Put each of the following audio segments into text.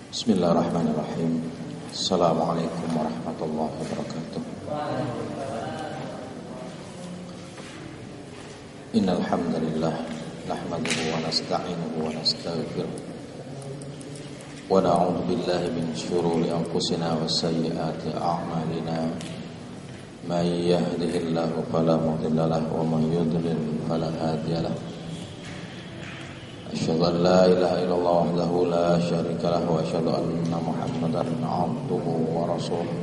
Bismillahirrahmanirrahim. Assalamualaikum warahmatullahi wabarakatuh. Innal hamdalillah nahmaduhu wa nasta'inuhu wa nastaghfiruh wa na'udzu billahi min shururi anfusina wa sayyiati a'malina. May yahdihillahu fala mudilla lahu wa may yudlil fala hadiya lahu. Asyhadu an la ilaha illallah wahdahu la syarika lahu wa asyhadu anna Muhammadan 'abduhu wa rasuluh.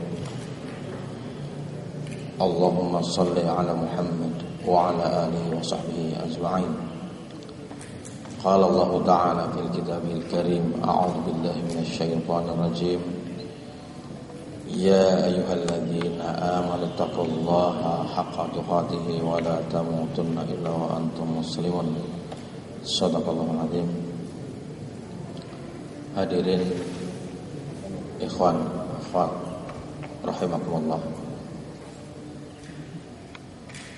Allahumma shalli ala Muhammad wa ala alihi wa sahbihi ajma'in. Qala Allah ta'ala fil kitabil karim, a'udzu billahi minasy syaithanir rajim. Ya ayyuhalladzina amanu taqullaha haqqa tuqatih wa la tamutunna illa wa antum muslimun. Shadaqallahul azim. Hadirin ikhwan akhwat rahimakumullah.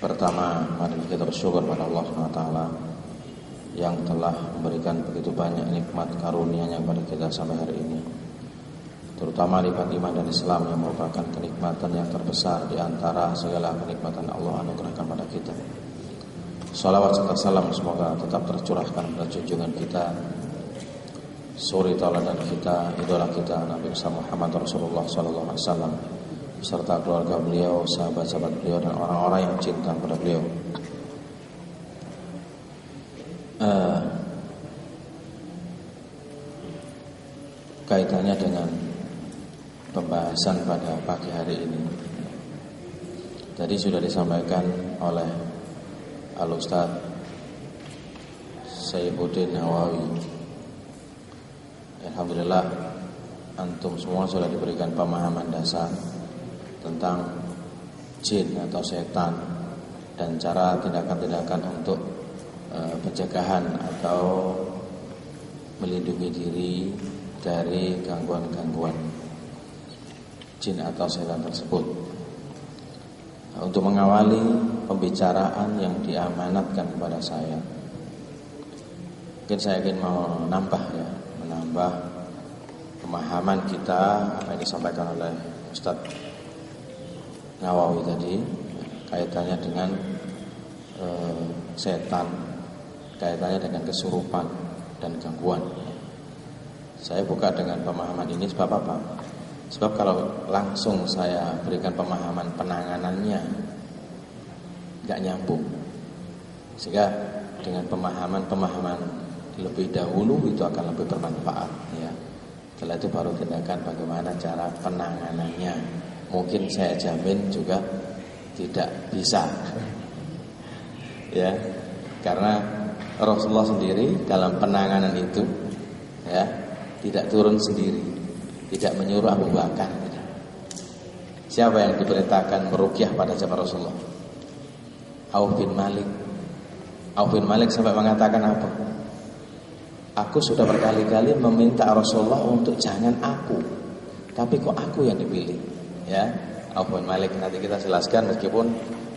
Pertama, mari kita bersyukur pada Allah SWT yang telah memberikan begitu banyak nikmat karunia-Nya kepada kita sampai hari ini. Terutama nikmat iman dan Islam yang merupakan kenikmatan yang terbesar di antara segala kenikmatan Allah anugerahkan pada kita. Salawat serta salam semoga tetap tercurahkan pada junjungan kita, suri tauladan kita, idola kita, Nabi Muhammad Rasulullah sallallahu alaihi wasallam, serta keluarga beliau, sahabat-sahabat beliau dan orang-orang yang cinta kepada beliau. Kaitannya dengan pembahasan pada pagi hari ini, tadi sudah disampaikan oleh Al-Ustaz Sayyiduddin Nawawi. Alhamdulillah, antum semua sudah diberikan pemahaman dasar tentang jin atau setan dan cara tindakan-tindakan untuk pencegahan atau melindungi diri dari gangguan-gangguan jin atau setan tersebut. Untuk mengawali pembicaraan yang diamanatkan kepada saya, mungkin saya ingin menambah pemahaman kita apa yang disampaikan oleh Ustadz Nawawi tadi, kaitannya dengan setan, kaitannya dengan kesurupan dan gangguan. Saya buka dengan pemahaman ini sebab apa? Sebab kalau langsung saya berikan pemahaman penanganannya gak nyambung. Sehingga dengan pemahaman lebih dahulu itu akan lebih bermanfaat ya. Setelah itu baru tindakan bagaimana cara penanganannya. Mungkin saya jamin juga tidak bisa. Ya. Karena Rasulullah sendiri dalam penanganan itu ya, tidak turun sendiri. Tidak menyuruh Abu Bakar. Siapa yang diperintahkan meruqyah pada zaman Rasulullah? Auf bin Malik. Auf bin Malik sampai mengatakan apa? Aku sudah berkali-kali meminta Rasulullah untuk jangan aku, tapi kok aku yang dipilih? Ya, Auf bin Malik nanti kita jelaskan meskipun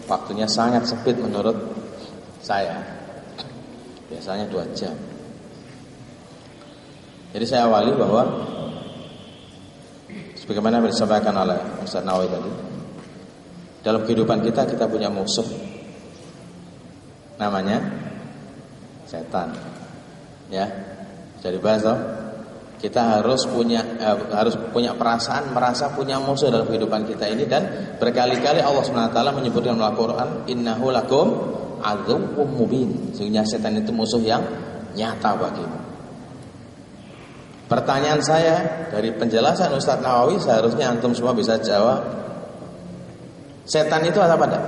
waktunya sangat sempit menurut saya. Biasanya 2 jam. Jadi saya awali bahwa sebagaimana disampaikan oleh Ustaz Nawawi tadi, dalam kehidupan kita punya musuh namanya setan. Ya, jadi bahasa kita harus punya perasaan merasa punya musuh dalam kehidupan kita ini, dan berkali-kali Allah SWT menyebutkan dalam Al-Quran, innahu lakum aduwwum mubin. Sesungguhnya setan itu musuh yang nyata bagimu. Pertanyaan saya dari penjelasan Ustaz Nawawi seharusnya antum semua bisa jawab. Setan itu ada apa enggak?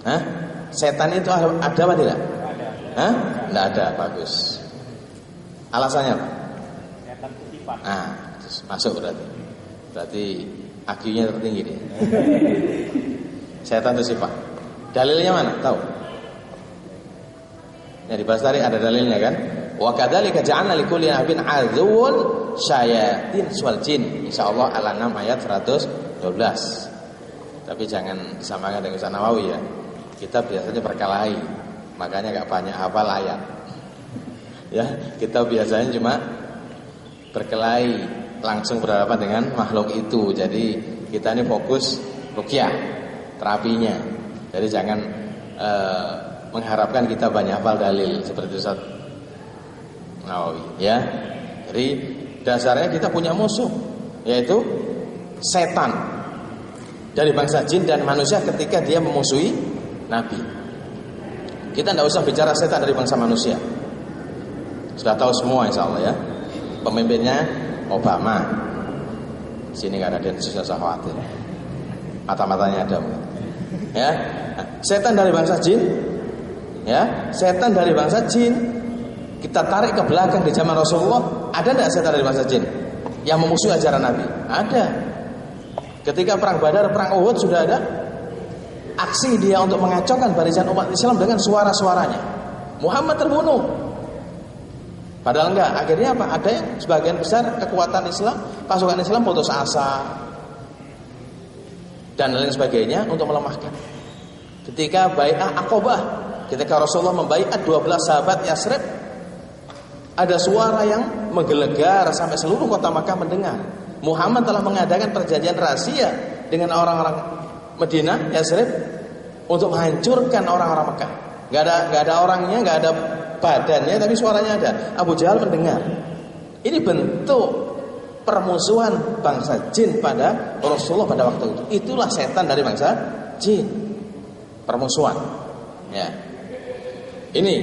Hah? Setan itu ada apa tidak? Hah? Enggak ada, bagus. Alasannya apa? Setan itu sifat. Masuk berarti. Berarti IQ-nya tertinggi dia. Setan itu sifat. Dalilnya mana? Tahu? Ya dibahas tadi ada dalilnya kan? Wa kadzalika ja'alna likulli nabiyyin aduwwan syayatin wal jin. Insyaallah Al-An'am ayat 112. Tapi jangan disamakan dengan Ustaz Nawawi ya. Kita biasanya berkelahi, makanya enggak banyak hafal ayat. Ya, kita biasanya cuma berkelahi, langsung berhadapan dengan makhluk itu. Jadi kita ini fokus ruqyah, terapinya. Jadi jangan mengharapkan kita banyak hafal dalil seperti Ustaz Nawawi, ya. Jadi dasarnya kita punya musuh, yaitu setan dari bangsa jin dan manusia ketika dia memusuhi Nabi. Kita tidak usah bicara setan dari bangsa manusia, sudah tahu semua insya Allah, ya. Pemimpinnya Obama. Sini nggak ada densus, susah khawatir. Mata-matanya ada, ya. Setan dari bangsa jin, ya. Setan dari bangsa jin. Kita tarik ke belakang di zaman Rasulullah, ada tidak setan dari bangsa jin yang memusuhi ajaran Nabi? Ada. Ketika perang Badar, perang Uhud sudah ada aksi dia untuk mengacaukan barisan umat Islam dengan suara-suaranya. Muhammad terbunuh. Padahal enggak. Akhirnya apa? Ada yang sebagian besar kekuatan Islam, pasukan Islam putus asa dan lain sebagainya untuk melemahkan. Ketika Bai'ah Aqabah, ketika Rasulullah membaiat 12 sahabat Yasrib, ada suara yang menggelegar sampai seluruh kota Makkah mendengar. Muhammad telah mengadakan perjanjian rahasia dengan orang-orang Madinah, Yasrib, untuk menghancurkan orang-orang Makkah. Gak ada orangnya, gak ada badannya, tapi suaranya ada. Abu Jahal mendengar. Ini bentuk permusuhan bangsa jin pada Rasulullah pada waktu itu. Itulah setan dari bangsa jin, permusuhan, ya. Ini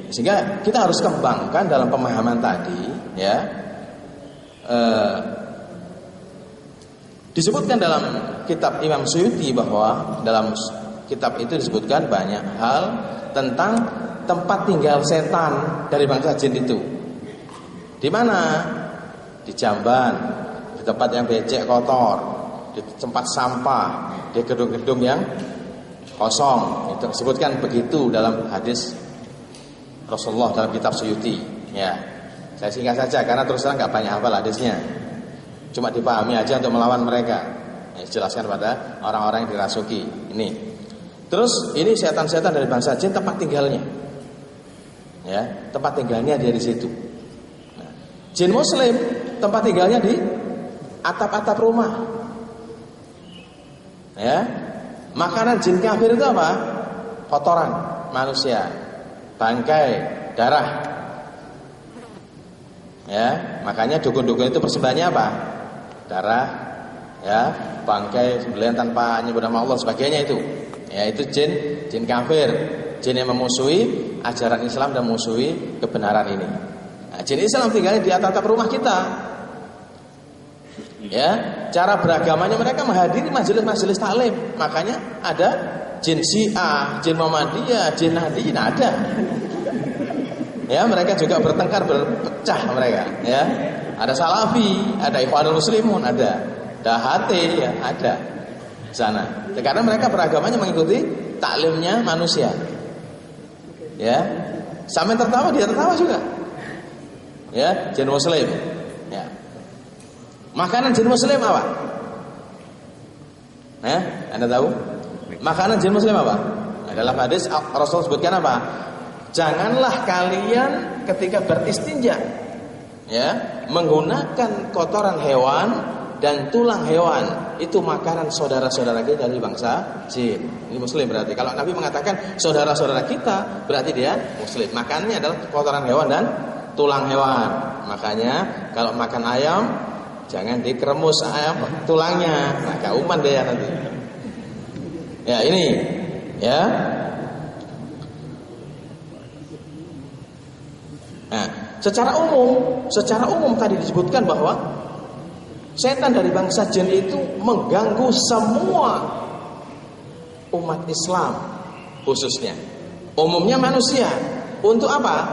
sehingga kita harus kembangkan dalam pemahaman tadi, ya. Disebutkan dalam kitab Imam Suyuti bahwa dalam kitab itu disebutkan banyak hal tentang tempat tinggal setan dari bangsa jin itu. Di mana? Di jamban, di tempat yang becek kotor, di tempat sampah, di gedung-gedung yang kosong. Itu disebutkan begitu dalam hadis Rasulullah dalam kitab Suyuti. Ya, saya singkat saja karena terus terang nggak banyak hafal hadisnya. Cuma dipahami aja untuk melawan mereka. Jelaskan pada orang-orang yang dirasuki. Ini. Terus ini setan-setan dari bangsa jin tempat tinggalnya. Ya, tempat tinggalnya dia di situ. Nah, jin muslim tempat tinggalnya di atap-atap rumah. Ya. Makanan jin kafir itu apa? Kotoran manusia, bangkai, darah. Ya, makanya dukun-dukun itu persembahannya apa? Darah, ya, bangkai, sembelihan tanpa nyebut nama Allah, sebagainya itu. Ya, itu jin kafir, jin yang memusuhi ajaran Islam dan memusuhi kebenaran ini. Nah, jin Islam tinggalnya di atap rumah kita. Ya, cara beragamanya mereka menghadiri majelis-majelis taklim. Makanya ada jin Syiah, jin Muhammadiyah, jin Nahdliyin, ada. Ya, mereka juga bertengkar, berpecah mereka. Ya, ada Salafi, ada Ikhwanul Muslimun, ada Dahate, ya, ada sana. Karena mereka beragamanya mengikuti taklimnya manusia. Ya, sampai tertawa dia tertawa juga. Ya, jin Muslim. Ya, makanan jin Muslim apa? Anda tahu? Makanan jin Muslim apa? Dalam hadis Rasul sebutkan apa? Janganlah kalian ketika beristinja, ya, menggunakan kotoran hewan dan tulang hewan. Itu makanan saudara-saudara kita dari bangsa jin. Ini Muslim berarti. Kalau Nabi mengatakan saudara-saudara kita, berarti dia Muslim. Makannya adalah kotoran hewan dan tulang hewan. Makanya kalau makan ayam, jangan dikeremus ayam tulangnya. Nah, kauman deh ya nanti. Ya, ini, ya. Nah, secara umum tadi disebutkan bahwa setan dari bangsa jin itu mengganggu semua umat Islam khususnya. Umumnya manusia. Untuk apa?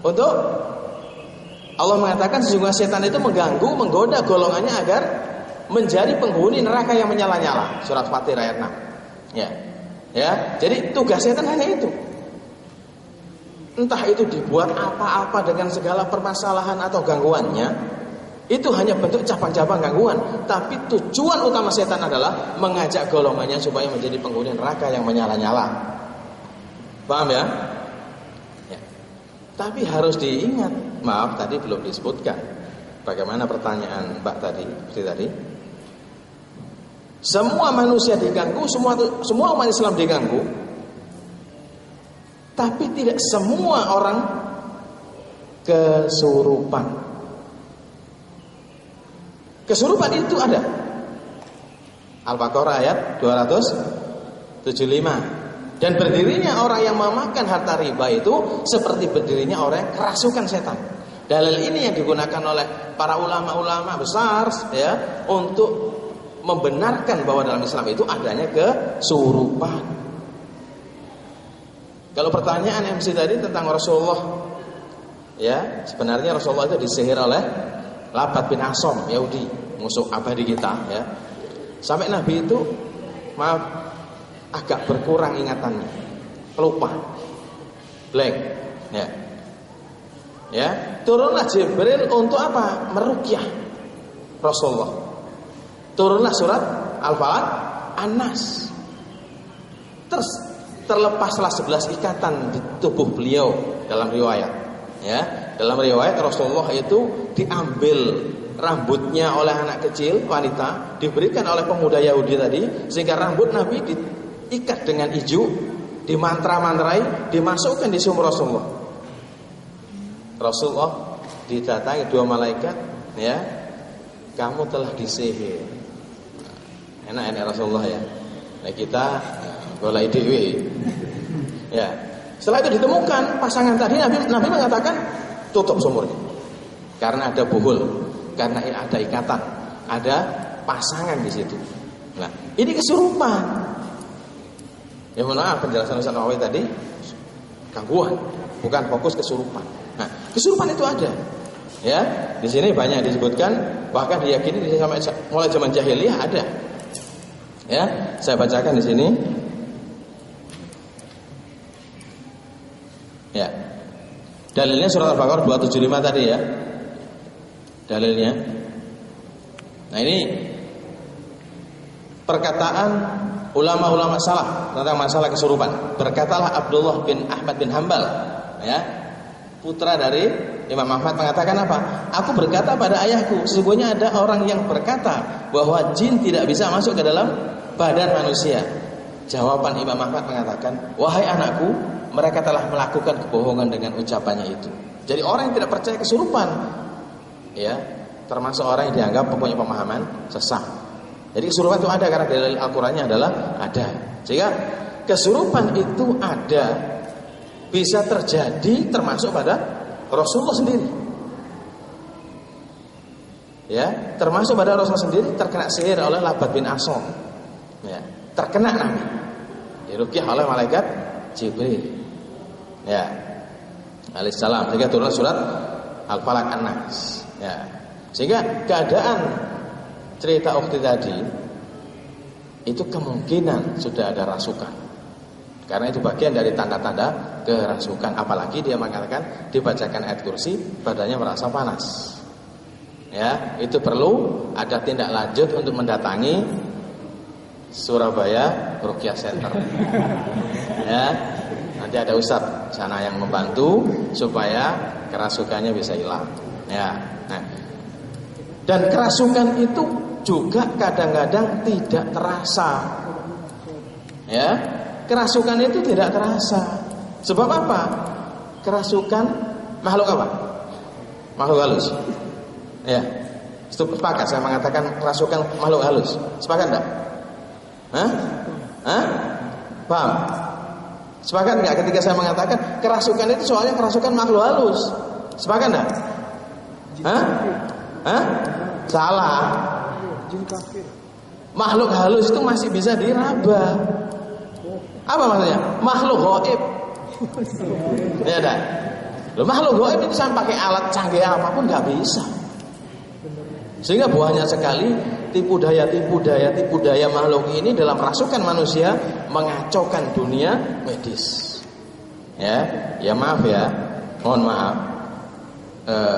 Untuk Allah mengatakan sesungguhnya setan itu mengganggu, menggoda golongannya agar menjadi penghuni neraka yang menyala-nyala. Surat Fatir ayat 6. Ya. Ya, jadi tugas setan hanya itu. Entah itu dibuat apa-apa dengan segala permasalahan atau gangguannya, itu hanya bentuk cabang-cabang gangguan. Tapi tujuan utama setan adalah mengajak golongannya supaya menjadi penghuni neraka yang menyala-nyala. Paham ya? Ya. Tapi harus diingat, maaf tadi belum disebutkan. bagaimana pertanyaan Mbak tadi, seperti tadi. Semua manusia diganggu, semua umat Islam diganggu. Tapi tidak semua orang kesurupan. Kesurupan itu ada. Al-Baqarah ayat 275. Dan berdirinya orang yang memakan harta riba itu seperti berdirinya orang yang kerasukan setan. Dalil ini yang digunakan oleh para ulama-ulama besar ya untuk membenarkan bahwa dalam Islam itu adanya kesurupan. Kalau pertanyaan MC tadi tentang Rasulullah, ya sebenarnya Rasulullah itu disihir oleh Labat bin Asom, Yahudi, musuh abadi kita, ya. Sampai Nabi itu agak berkurang ingatannya, lupa, blank, ya. Ya, turunlah Jibril untuk apa? Meruqyah Rasulullah. Turunlah surat Al-Falaq, An-Nas. Terlepaslah 11 ikatan di tubuh beliau dalam riwayat. Ya, dalam riwayat Rasulullah itu diambil rambutnya oleh anak kecil wanita, diberikan oleh pemuda Yahudi tadi, sehingga rambut Nabi diikat dengan ijuk, dimantra-mantrai, dimasukkan di sumur Rasulullah. Rasulullah didatangi 2 malaikat, ya, kamu telah disihir. Enak Rasulullah ya. Nah kita golek dhewe. Ya. Setelah itu ditemukan pasangan tadi, Nabi mengatakan tutup sumurnya. Karena ada buhul, karena ada ikatan, ada pasangan di situ. Nah, ini kesurupan. Ya mohon maaf penjelasan Ustaz Nawawi tadi gangguan, bukan fokus kesurupan. Nah, kesurupan itu ada. Ya, di sini banyak disebutkan, bahkan diyakini mulai zaman jahiliyah ada. Ya, saya bacakan di sini. Ya. Dalilnya surat Al-Baqarah 275 tadi ya. Dalilnya. Nah, ini perkataan ulama-ulama salaf tentang masalah kesurupan. Berkatalah Abdullah bin Ahmad bin Hambal, ya, putra dari Imam Ahmad, mengatakan apa? Aku berkata pada ayahku, sesungguhnya ada orang yang berkata bahwa jin tidak bisa masuk ke dalam badan manusia. Jawaban Imam Ahmad mengatakan, wahai anakku, mereka telah melakukan kebohongan dengan ucapannya itu. Jadi orang yang tidak percaya kesurupan, ya, termasuk orang yang dianggap mempunyai pemahaman sesat. Jadi kesurupan itu ada karena dalil Al-Qur'annya adalah ada. Sehingga kesurupan itu ada, bisa terjadi termasuk pada Rasulullah sendiri. Ya, termasuk pada Rasulullah sendiri terkena sihir oleh Labat bin Asom. Ya, terkena Nabi. Diruqyah oleh malaikat Jibril. Ya. Alaihissalam. Sehingga turun surat Al-Falaq, An-Nas. Ya. Sehingga keadaan cerita ukhti tadi itu kemungkinan sudah ada rasukan. Karena itu bagian dari tanda-tanda kerasukan. Apalagi dia mengatakan dibacakan ayat kursi, badannya merasa panas. Ya, itu perlu ada tindak lanjut untuk mendatangi Surabaya Ruqyah Center. Ya, nanti ada ustadz sana yang membantu supaya kerasukannya bisa hilang. Ya, nah, dan kerasukan itu juga kadang-kadang tidak terasa. Ya, kerasukan itu tidak terasa. Sebab apa? Kerasukan makhluk apa? Makhluk halus. Ya, sepakat saya mengatakan kerasukan makhluk halus. Sepakat enggak? Hah? Paham? Sepakat enggak ketika saya mengatakan kerasukan itu soalnya kerasukan makhluk halus? Sepakat enggak? Salah. Makhluk halus itu masih bisa diraba. Apa maksudnya? Makhluk gaib. Ya dah. Loh, makhluk gaib itu sampai pakai alat canggih apapun enggak bisa. Sehingga banyak sekali tipu daya makhluk ini dalam rasukan manusia mengacaukan dunia medis. Ya maaf ya, mohon maaf.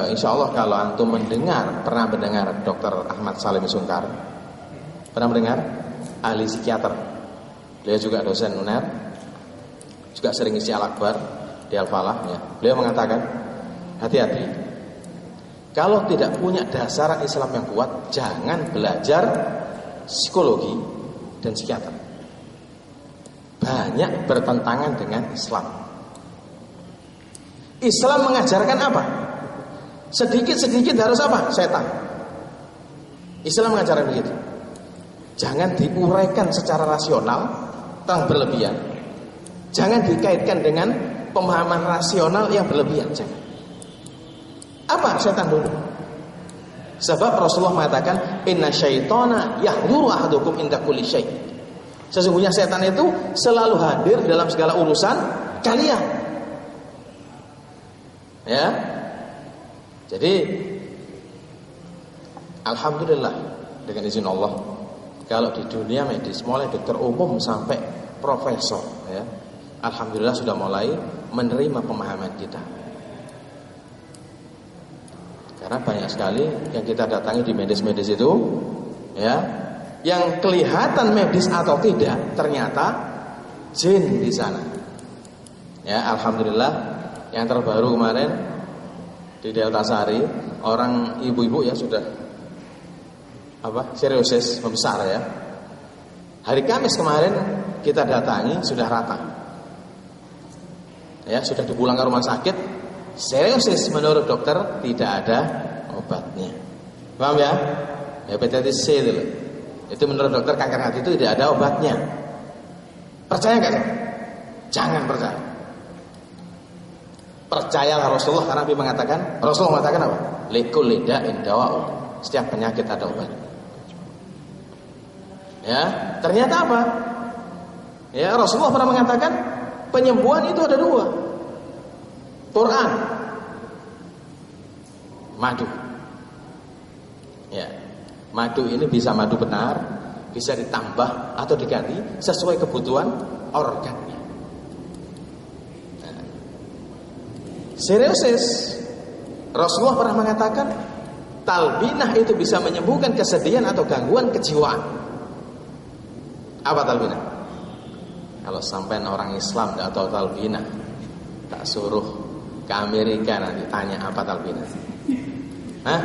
Insya Allah kalau antum pernah mendengar Dr. Ahmad Salim Sungkar, pernah mendengar, ahli psikiater, dia juga dosen UNER, juga sering isi Al-Akbar di Al-Falah. Ya. Beliau mengatakan, hati-hati. Kalau tidak punya dasar Islam yang kuat, jangan belajar psikologi dan psikiater. Banyak bertentangan dengan Islam. Islam mengajarkan apa? Sedikit-sedikit harus apa? Setan. Islam mengajarkan begitu. Jangan diuraikan secara rasional, terang berlebihan. Jangan dikaitkan dengan pemahaman rasional yang berlebihan. Jangan. Apa setan dulu? Sebab Rasulullah mengatakan, inna syaitana yahduru ahadukum inda kulli syai'. Sesungguhnya setan itu selalu hadir dalam segala urusan kalian. Ya. Jadi alhamdulillah dengan izin Allah, kalau di dunia medis mulai dokter umum sampai profesor, ya, alhamdulillah sudah mulai menerima pemahaman kita. Karena banyak sekali yang kita datangi di medis-medis itu, ya, yang kelihatan medis atau tidak, ternyata jin di sana. Ya, alhamdulillah yang terbaru kemarin di Delta Sari, orang ibu-ibu ya sudah seriosis membesar ya. Hari Kamis kemarin kita datangi sudah rata. Ya, sudah dipulangkan rumah sakit. Seriosis menurut dokter tidak ada obatnya. Paham ya? Hepatitis C itu loh. Itu menurut dokter kanker hati itu tidak ada obatnya. Percaya enggak? Jangan percaya. Percayalah Rasulullah, karena Nabi mengatakan, Rasulullah mengatakan apa? Likulli da'in dawa'un. Setiap penyakit ada obat. Ya, ternyata apa? Ya, Rasulullah pernah mengatakan penyembuhan itu ada dua. Quran, madu. Ya, madu ini bisa madu benar, bisa ditambah atau diganti sesuai kebutuhan organnya. Seriosis, Rasulullah pernah mengatakan talbinah itu bisa menyembuhkan kesedihan atau gangguan kejiwaan. Apa talbinah? Kalau sampai orang Islam tidak tahu talbinah, tak suruh ke Amerika nanti tanya apa talbinah. Hah?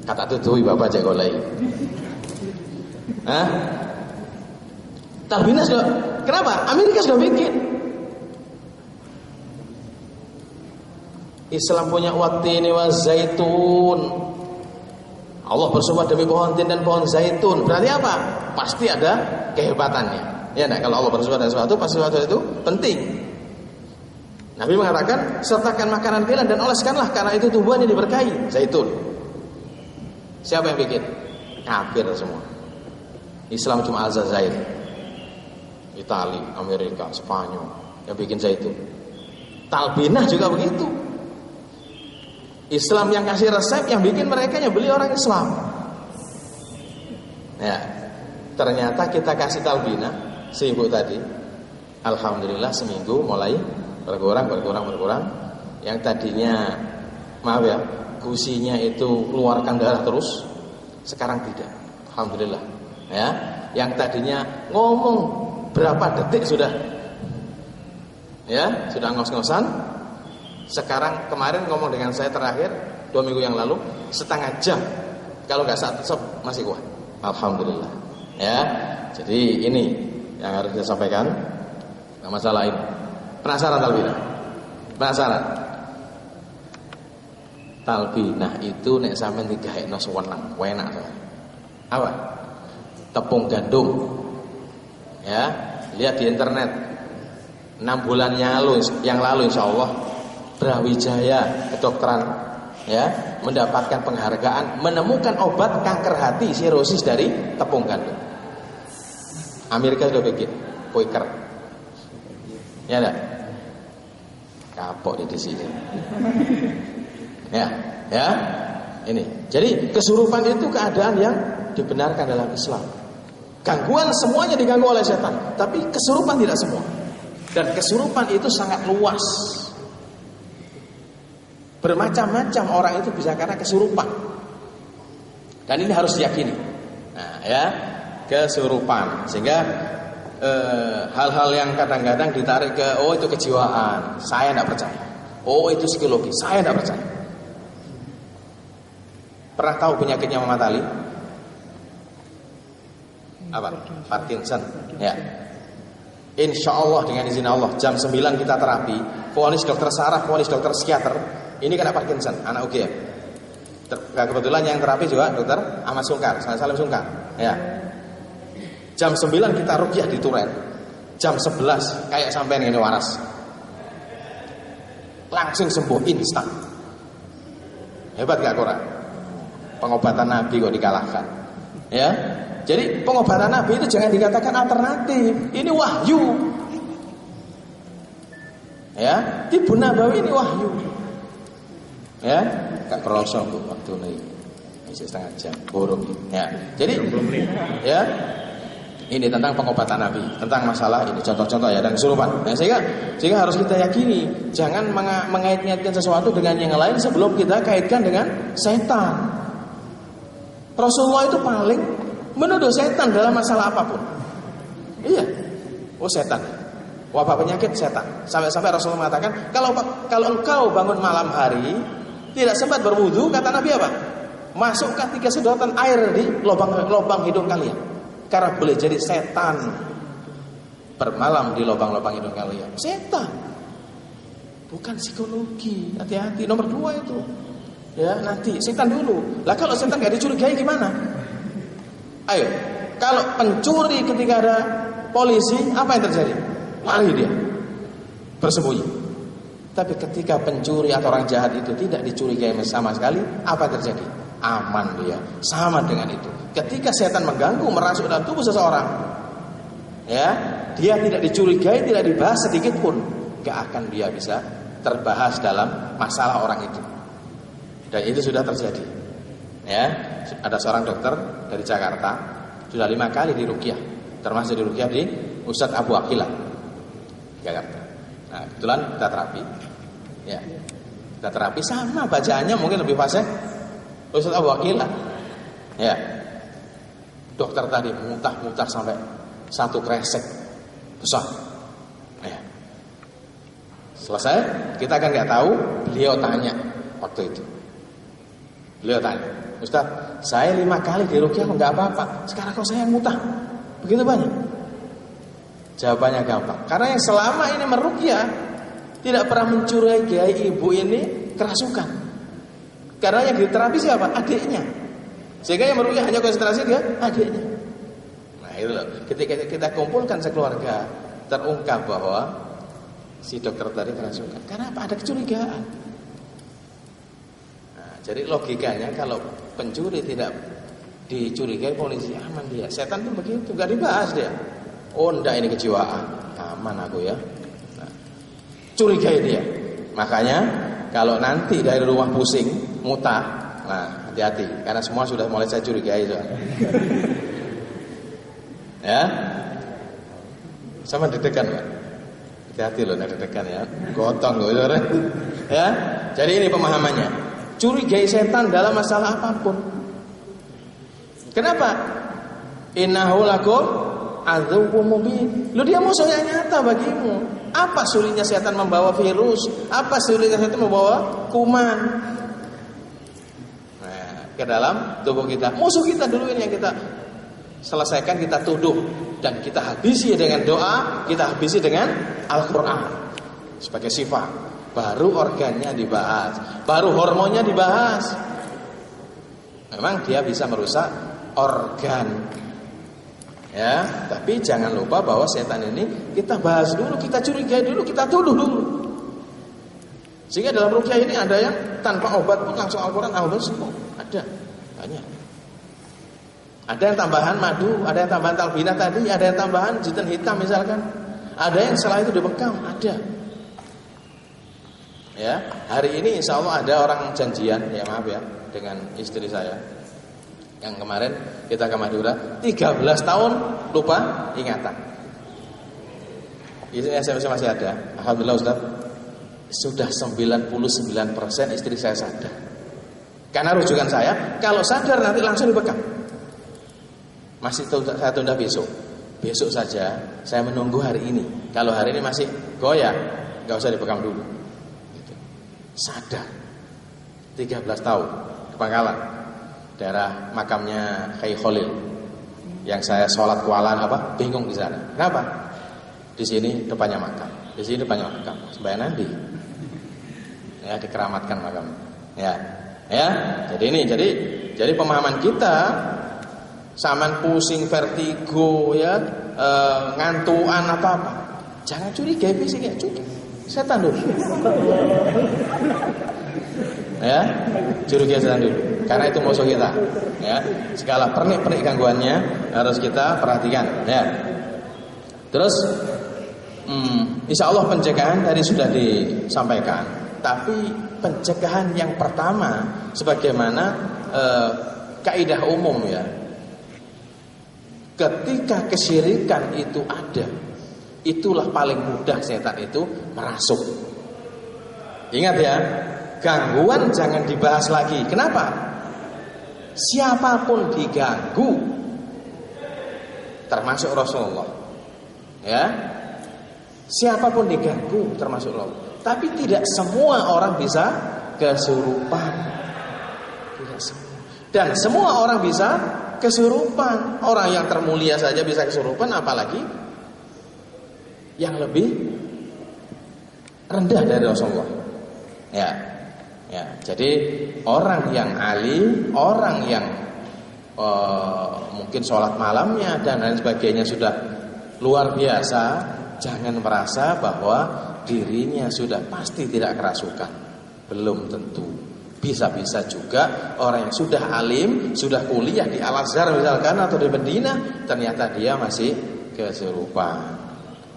Kata tutui bapak cek golai. Hah? Talbinah sudah, kenapa? Amerika sudah bikin. Islam punya watini wa zaitun. Allah bersumpah demi pohon tin dan pohon zaitun. Berarti apa? Pasti ada kehebatannya. Ya, nah, kalau Allah bersumpah dengan sesuatu, pasti sesuatu itu penting. Nabi mengatakan, sertakan makanan kalian dan oleskanlah karena itu tumbuhan yang diberkahi, zaitun. Siapa yang bikin? Kafir semua. Islam cuma Aljazair, Itali, Amerika, Spanyol yang bikin zaitun. Talbinah juga begitu. Islam yang kasih resep, yang bikin mereka yang beli orang Islam. Ya, ternyata kita kasih talbinah si ibu tadi, alhamdulillah seminggu mulai berkurang. Yang tadinya, maaf ya, gusinya itu keluarkan darah terus, sekarang tidak. Alhamdulillah. Ya, yang tadinya ngomong berapa detik sudah, ya, sudah ngos-ngosan. Sekarang kemarin ngomong dengan saya terakhir 2 minggu yang lalu setengah jam. Kalau nggak satu masih kuat. Alhamdulillah. Ya. Jadi ini yang harus kita sampaikan. Nah, masalah ini. Penasaran talbinah? Penasaran? Talbinah itu nek sampean digahekno sewenang, enak soalnya. Apa? Tepung gandum. Ya, lihat di internet. 6 bulan yang lalu insyaallah Brawijaya kedokteran ya mendapatkan penghargaan menemukan obat kanker hati sirosis dari tepung gandum. Amerika sudah bikin Quaker. Ya enggak? Kapok di sini. Ya. Ini. Jadi kesurupan itu keadaan yang dibenarkan dalam Islam. Gangguan semuanya diganggu oleh setan, tapi kesurupan tidak semua. Dan kesurupan itu sangat luas. Bermacam-macam orang itu bisa karena kesurupan. Dan ini harus diyakini. Nah, ya, kesurupan. Sehingga hal-hal yang kadang-kadang ditarik ke itu kejiwaan. Saya tidak percaya. Oh itu psikologi, saya tidak percaya. Pernah tahu penyakitnya Muhammad Ali? Apa? Parkinson. Ya. Insya Allah dengan izin Allah jam 9 kita terapi. Vonis dokter saraf, vonis dokter psikiater. Ini kena Parkinson, anak UGM. Kebetulan yang terapi juga dokter Ahmad Sungkar, Salim Sungkar. Ya. Jam 9 kita ruqyah di Turen. Jam 11 kayak sampean ini waras. Langsung sembuh instan. Hebat gak Quran? Pengobatan Nabi kok dikalahkan. Ya. Jadi pengobatan Nabi itu jangan dikatakan alternatif. Ini wahyu. Ya, Tibu Nabawi ini wahyu. Ya, gak kerasa Bu waktu ini. Masih setengah jam. Borong. Ya. Jadi ya, ini tentang pengobatan Nabi, tentang masalah ini contoh-contoh ya dan kesurupan. Nah, sehingga harus kita yakini, jangan mengait-ngaitkan sesuatu dengan yang lain sebelum kita kaitkan dengan setan. Rasulullah itu paling menuduh setan dalam masalah apapun. Iya. Oh setan. Wabah penyakit setan. Sampai-sampai Rasulullah mengatakan, kalau engkau bangun malam hari tidak sempat berwudu, kata Nabi apa? Masukkan 3 sedotan air di lubang hidung kalian. Karena boleh jadi setan bermalam di lubang-lubang hidung kalian. Setan. Bukan psikologi. Hati-hati. Nomor 2 itu. Ya, nanti setan dulu. Lah kalau setan gak dicurigai gimana? Ayo, kalau pencuri ketika ada polisi, apa yang terjadi? Lari dia, bersembunyi. Tapi ketika pencuri atau orang jahat itu tidak dicurigai sama sekali, apa yang terjadi? Aman dia. Sama dengan itu. Ketika setan mengganggu, merasuk dalam tubuh seseorang, ya, dia tidak dicurigai, tidak dibahas sedikit pun, gak akan dia bisa terbahas dalam masalah orang itu. Dan itu sudah terjadi. Ya, ada seorang dokter dari Jakarta sudah 5 kali diruqyah, termasuk diruqyah di Ustadz Abu Aqilah Jakarta. Nah, kebetulan kita terapi. Ya. Kita terapi sama bacaannya mungkin lebih fasih Ustadz Abu Aqilah. Ya. Dokter tadi muntah-muntah sampai 1 kresek besar. Ya. Selesai, kita kan nggak tahu, beliau tanya waktu itu. Beliau tanya, Ustaz, saya 5 kali diruqyah kok nggak apa-apa. Sekarang kok saya muntah begitu banyak? Jawabannya gampang. Karena yang selama ini meruqyah tidak pernah mencurigai ibu ini kerasukan. Karena yang diterapi siapa? Adiknya. Sehingga yang meruqyah hanya konsentrasi dia adiknya. Nah itu loh. Ketika kita kumpulkan sekeluarga, terungkap bahwa si dokter tadi kerasukan. Karena apa? Ada kecurigaan. Jadi logikanya kalau pencuri tidak dicurigai polisi, aman dia. Setan pun begitu, gak dibahas dia. Oh enggak, ini kejiwaan, aman aku ya. Nah, curigai dia. Makanya kalau nanti dari rumah pusing, muntah, nah hati-hati. Karena semua sudah mulai saya curigai. Ya, sama deg-degan Pak. Hati-hati loh, deg-degan ya. Gotong loh, ya. Jadi ini pemahamannya. Curigai setan dalam masalah apapun. Kenapa? Innahu lakum aduwwum mubin. Lu dia musuhnya nyata bagimu. Apa sulitnya setan membawa virus? Apa sulitnya setan membawa kuman? Nah, ke dalam tubuh kita. Musuh kita dulu ini yang kita selesaikan, kita tuduh dan kita habisi dengan doa, kita habisi dengan Al-Qur'an sebagai sifat. Baru organnya dibahas, baru hormonnya dibahas. Memang dia bisa merusak organ. Ya, tapi jangan lupa bahwa setan ini kita bahas dulu, kita curigai dulu, kita tuduh dulu. Sehingga dalam ruqyah ini ada yang tanpa obat pun langsung Al-Qur'an sembuh. Ada, banyak. Ada yang tambahan madu, ada yang tambahan talbinah tadi, ada yang tambahan jinten hitam misalkan. Ada yang setelah itu dibekam, ada. Ya, hari ini insya Allah ada orang janjian, ya maaf ya, dengan istri saya yang kemarin kita ke Madura, 13 tahun lupa ingatan. Ini SMS masih ada. Alhamdulillah Ustaz, sudah 99% istri saya sadar. Karena rujukan saya, kalau sadar nanti langsung dibekam. Masih saya tunda besok. Besok saja, saya menunggu hari ini. Kalau hari ini masih goyah, nggak usah dibekam dulu. sadar. 13 tahun di Pangkalan, daerah makamnya Kiai Khalil. Yang saya sholat kualan bingung di sana. Kenapa? Di sini depannya makam, di sini depannya makam. Sembahyang nanti. Ya, dikeramatkan makam. Ya. Jadi pemahaman kita saman pusing, vertigo, ya, ngantuan apa-apa. Jangan curiga fisik ya, setan dulu. Ya, curiga setan dulu. Karena itu musuh kita. Ya, segala pernik-pernik gangguannya harus kita perhatikan. Ya. Terus, insya Allah pencegahan tadi sudah disampaikan. Tapi pencegahan yang pertama, sebagaimana kaidah umum ya, ketika kesyirikan itu ada, itulah paling mudah setan itu merasuk. Ingat ya, gangguan jangan dibahas lagi. Kenapa? Siapapun diganggu, termasuk Rasulullah. Ya, siapapun diganggu, termasuk Rasulullah. Tapi tidak semua orang bisa kesurupan. Tidak semua. Dan semua orang bisa kesurupan. Orang yang termulia saja bisa kesurupan, apalagi yang lebih rendah dari Rasulullah. Ya. Jadi orang yang alim, orang yang mungkin sholat malamnya dan lain sebagainya sudah luar biasa, jangan merasa bahwa dirinya sudah pasti tidak kerasukan. Belum tentu. Bisa-bisa juga orang yang sudah alim, sudah kuliah di Al-Azhar misalkan atau di Medina, ternyata dia masih kesurupan.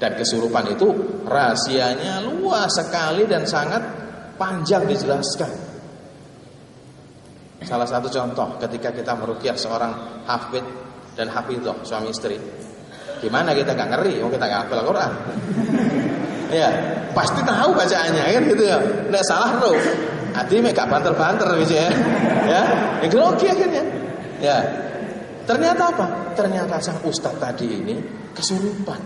Dan kesurupan itu rahasianya luas sekali dan sangat panjang dijelaskan. Salah satu contoh ketika kita meruqyah seorang hafid dan hafidhah, suami istri. Gimana kita gak ngeri, kita gak hafal Al-Quran. Ya, pasti tahu bacaannya kan gitu ya. Nggak salah tuh. Hati gak banter-banter gitu ya. Ya, grogi akhirnya. Ya. Ternyata apa? Ternyata sang ustaz tadi ini kesurupan.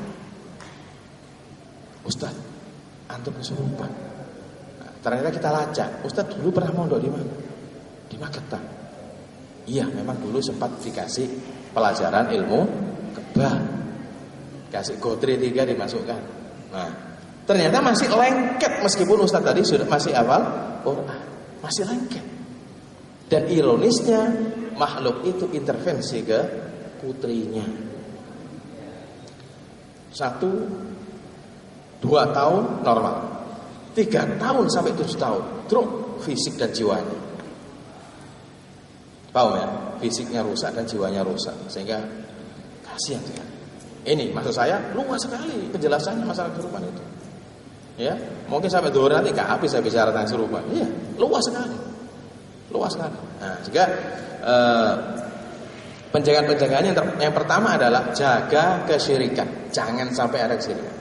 Ustaz, antum kesurupan. Nah, ternyata kita lacak. Ustaz dulu pernah mondok di mana? Di Magetan. Iya, memang dulu sempat dikasih pelajaran ilmu kebal. Kasih gotri 3 dimasukkan. Nah, ternyata masih lengket meskipun ustaz tadi sudah masih hafal Quran, masih lengket. Dan ironisnya makhluk itu intervensi ke putrinya. 1-2 tahun normal, 3 tahun sampai 7 tahun drop fisik dan jiwanya. Paham ya? Fisiknya rusak dan jiwanya rusak, sehingga kasihan sekali. Ini maksud saya luas sekali penjelasannya masalah kesurupan itu. Ya, mungkin sampai 2 nanti gak habis saya bicara tentang kesurupan. Iya, luas sekali. Nah, juga pencegahan-pencegahan yang pertama adalah jaga kesyirikan. Jangan sampai ada kesyirikan.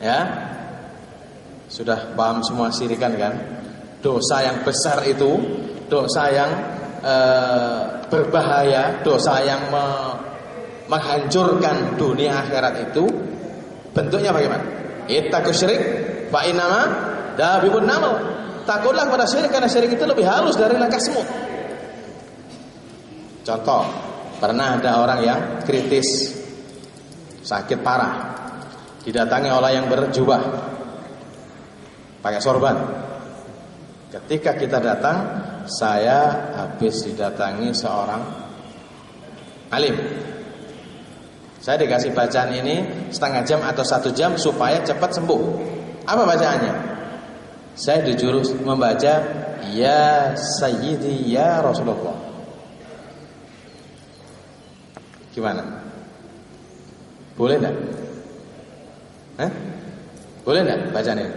Ya, sudah paham semua syirikan kan? Dosa yang besar itu, dosa yang berbahaya, dosa yang menghancurkan dunia akhirat itu bentuknya bagaimana? Ittaqu syirik fa innama dabibun namal. Takutlah kepada syirik karena syirik itu lebih halus dari langkah semut. Contoh, pernah ada orang yang kritis, sakit parah, didatangi oleh yang berjubah pakai sorban. Ketika kita datang, saya habis didatangi seorang alim. Saya dikasih bacaan ini setengah jam atau 1 jam supaya cepat sembuh. Apa bacaannya? Saya dijurus membaca Ya Sayyidi Ya Rasulullah. Gimana? Boleh enggak? Boleh enggak bacaan ini?